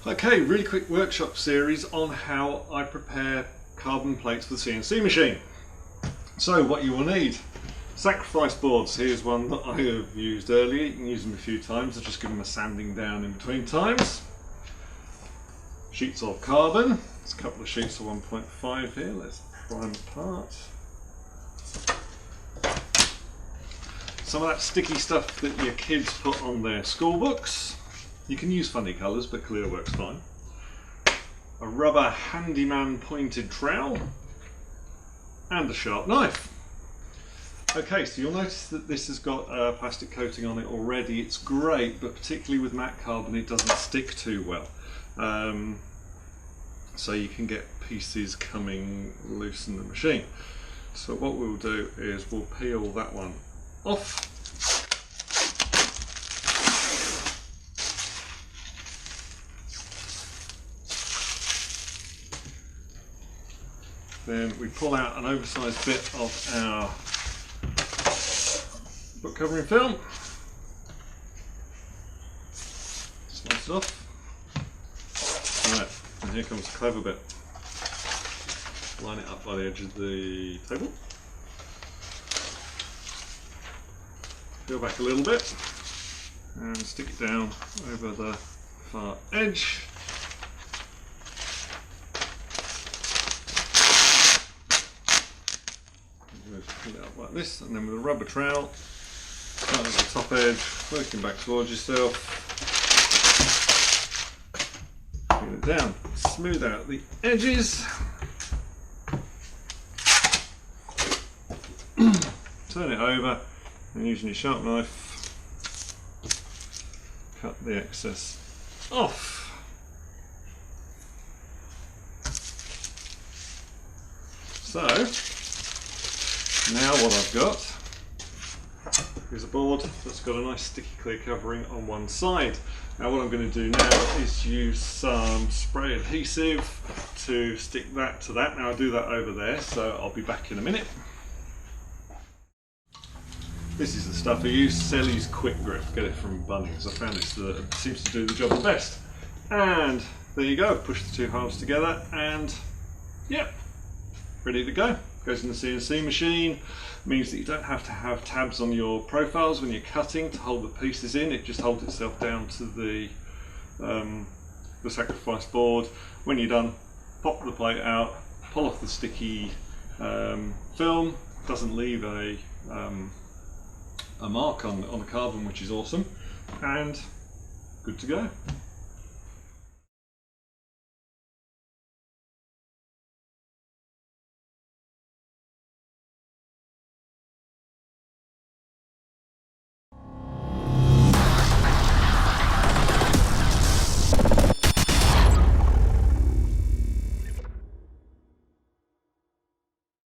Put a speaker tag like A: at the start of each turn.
A: Okay, really quick workshop series on how I prepare carbon plates for the CNC machine. So what you will need: sacrifice boards. Here's one that I have used earlier. You can use them a few times. I've just given them a sanding down in between times. Sheets of carbon. There's a couple of sheets of 1.5 here. Let's pry them apart. Some of that sticky stuff that your kids put on their school books. You can use funny colours, but clear works fine. A rubber handyman pointed trowel and a sharp knife. Okay, so you'll notice that this has got a plastic coating on it already. It's great, but particularly with matte carbon it doesn't stick too well. So you can get pieces coming loose in the machine. So what we'll do is we'll peel that one off. Then we pull out an oversized bit of our book covering film. Slice it off. Right, and here comes the clever bit. Line it up by the edge of the table. Peel back a little bit and stick it down over the far edge. Pull it up like this, and then with a rubber trowel, start at the top edge, working back towards yourself, put it down, smooth out the edges, turn it over, and using your sharp knife, cut the excess off. So now what I've got is a board that's got a nice sticky clear covering on one side. Now what I'm going to do now is use some spray adhesive to stick that to that. Now I'll do that over there, so I'll be back in a minute. This is the stuff I use, Selly's Quick Grip. Get it from Bunnings. I found this seems to do the job the best. And there you go, push the two halves together and yep, ready to go. Goes in the CNC machine. Means that you don't have to have tabs on your profiles when you're cutting to hold the pieces in. It just holds itself down to the sacrifice board. When you're done, pop the plate out, pull off the sticky film. Doesn't leave a mark on the carbon, which is awesome, and good to go.